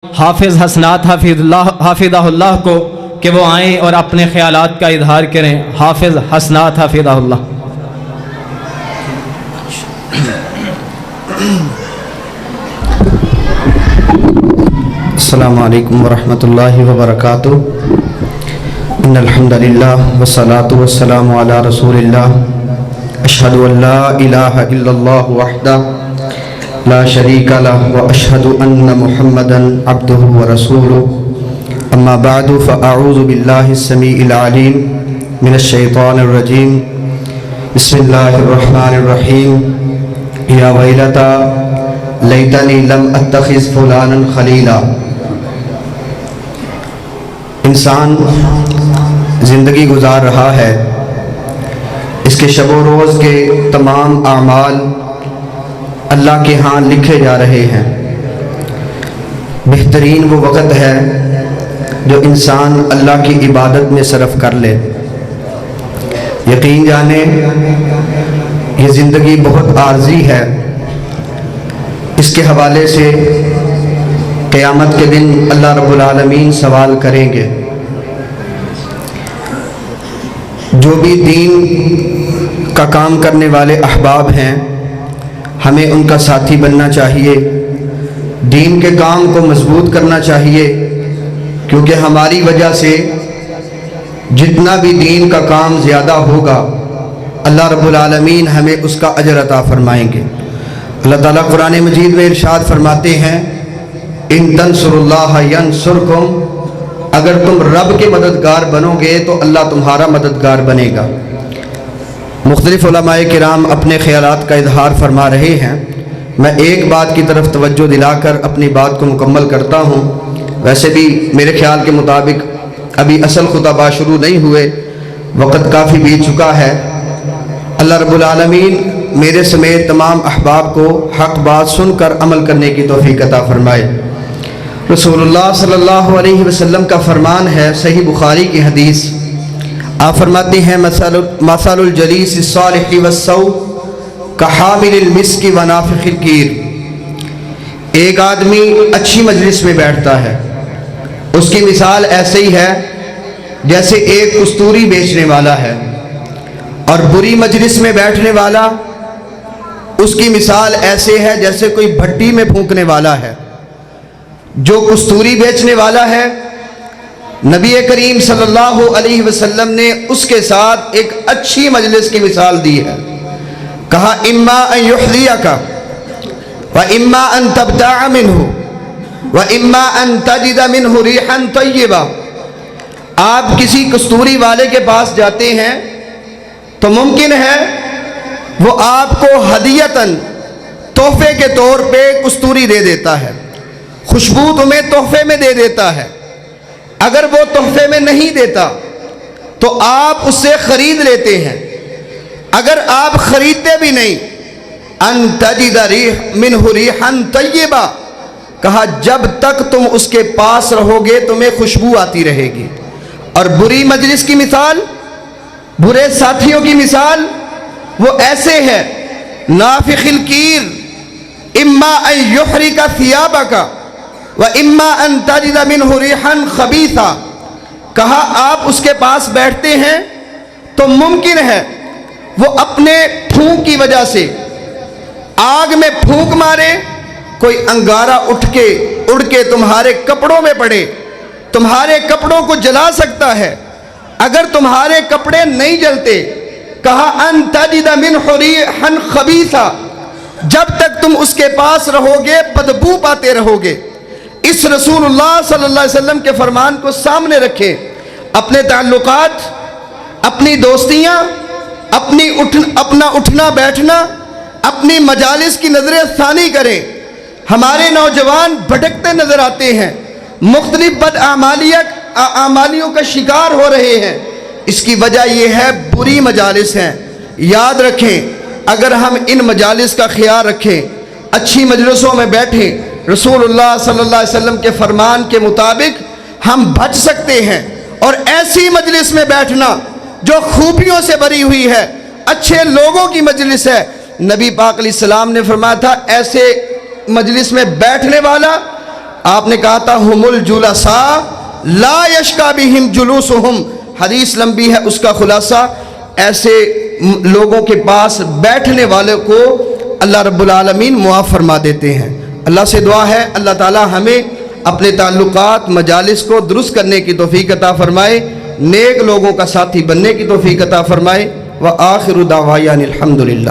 حافظ حسنات حافظہ اللہ کو کہ وہ آئیں اور اپنے خیالات کا اظہار کریں۔ حافظ حسنات حافظہ اللہ۔ السلام علیکم ورحمۃ اللہ وبرکاتہ۔ ان الحمد للہ والصلاة والسلام علی رسول اللہ۔ اشہد ان لا الہ الا اللہ وحدہ لا شریک لہ واشہد ان محمدا عبدہ ورسولہ۔ اما بعد فاعوذ باللہ السمیع العلیم من الشیطان الرجیم۔ بسم اللہ الرحمن الرحیم۔ یا ویلتى لیتنی لم اتخذ فلانا خلیلا۔ انسان زندگی گزار رہا ہے، اس کے شب و روز کے تمام اعمال اللہ کے ہاں لکھے جا رہے ہیں۔ بہترین وہ وقت ہے جو انسان اللہ کی عبادت میں صرف کر لے۔ یقین جانے یہ زندگی بہت عارضی ہے، اس کے حوالے سے قیامت کے دن اللہ رب العالمین سوال کریں گے۔ جو بھی دین کا کام کرنے والے احباب ہیں، ہمیں ان کا ساتھی بننا چاہیے، دین کے کام کو مضبوط کرنا چاہیے، کیونکہ ہماری وجہ سے جتنا بھی دین کا کام زیادہ ہوگا اللہ رب العالمین ہمیں اس کا اجر عطا فرمائیں گے۔ اللہ تعالیٰ قرآن مجید میں ارشاد فرماتے ہیں، ان تنصر اللہ ینصرکم، اگر تم رب کے مددگار بنو گے تو اللہ تمہارا مددگار بنے گا۔ مختلف علماء کرام اپنے خیالات کا اظہار فرما رہے ہیں، میں ایک بات کی طرف توجہ دلا کر اپنی بات کو مکمل کرتا ہوں۔ ویسے بھی میرے خیال کے مطابق ابھی اصل خطبہ شروع نہیں ہوئے، وقت کافی بیت چکا ہے۔ اللہ رب العالمین میرے سمیت تمام احباب کو حق بات سن کر عمل کرنے کی توفیق عطا فرمائے۔ رسول اللہ صلی اللہ علیہ وسلم کا فرمان ہے، صحیح بخاری کی حدیث، آپ فرماتے ہیں، مثل الجلیس الصالح والسوء کحامل المسک ونافخ الکیر۔ ایک آدمی اچھی مجلس میں بیٹھتا ہے، اس کی مثال ایسے ہی ہے جیسے ایک کستوری بیچنے والا ہے، اور بری مجلس میں بیٹھنے والا اس کی مثال ایسے ہے جیسے کوئی بھٹی میں پھونکنے والا ہے۔ جو کستوری بیچنے والا ہے، نبی کریم صلی اللہ علیہ وسلم نے اس کے ساتھ ایک اچھی مجلس کی مثال دی ہے۔ کہا اما ان یحذیک واما ان تبتاع منہ واما ان تجد منہ ریحا طیبہ۔ آپ کسی کستوری والے کے پاس جاتے ہیں تو ممکن ہے وہ آپ کو ہدیتاً تحفے کے طور پہ کستوری دے دیتا ہے، خوشبو تمہیں تحفے میں دے دیتا ہے۔ اگر وہ تحفے میں نہیں دیتا تو آپ اس سے خرید لیتے ہیں۔ اگر آپ خریدتے بھی نہیں، ان تجد منہ ریحا طیبہ، کہا جب تک تم اس کے پاس رہو گے تمہیں خوشبو آتی رہے گی۔ اور بری مجلس کی مثال، برے ساتھیوں کی مثال وہ ایسے ہے، نافخ الکیر، اما ان یحرک ثیابک وَإِمَّا أَن تَجِدَ مِنْهُ رِيحًا خَبِيثًا۔ کہا آپ اس کے پاس بیٹھتے ہیں تو ممکن ہے وہ اپنے پھونک کی وجہ سے آگ میں پھونک مارے، کوئی انگارہ اڑ کے تمہارے کپڑوں میں پڑے، تمہارے کپڑوں کو جلا سکتا ہے۔ اگر تمہارے کپڑے نہیں جلتے، کہا أَن تَجِدَ مِنْهُ رِيحًا خَبِيثًا، جب تک تم اس کے پاس رہو گے بدبو پاتے رہو گے۔ اس رسول اللہ صلی اللہ علیہ وسلم کے فرمان کو سامنے رکھیں، اپنے تعلقات، اپنی دوستیاں، اپنا اٹھنا بیٹھنا، اپنی مجالس کی نظر ثانی کریں۔ ہمارے نوجوان بھٹکتے نظر آتے ہیں، مختلف بدعمالیوں کا شکار ہو رہے ہیں۔ اس کی وجہ یہ ہے بری مجالس ہیں۔ یاد رکھیں، اگر ہم ان مجالس کا خیال رکھیں، اچھی مجلسوں میں بیٹھیں، رسول اللہ صلی اللہ علیہ وسلم کے فرمان کے مطابق ہم بچ سکتے ہیں۔ اور ایسی مجلس میں بیٹھنا جو خوبیوں سے بھری ہوئی ہے، اچھے لوگوں کی مجلس ہے، نبی پاک علیہ السلام نے فرمایا تھا ایسے مجلس میں بیٹھنے والا آپ نے کہا تھا ہم الجلساء لا یشکا بہم جلوسہم، حدیث لمبی ہے، اس کا خلاصہ ایسے لوگوں کے پاس بیٹھنے والے کو اللہ رب العالمین معاف فرما دیتے ہیں۔ اللہ سے دعا ہے اللہ تعالی ہمیں اپنے تعلقات مجالس کو درست کرنے کی توفیق عطا فرمائے، نیک لوگوں کا ساتھی بننے کی توفیق عطا فرمائے۔ وآخر دعوانا الحمدللہ۔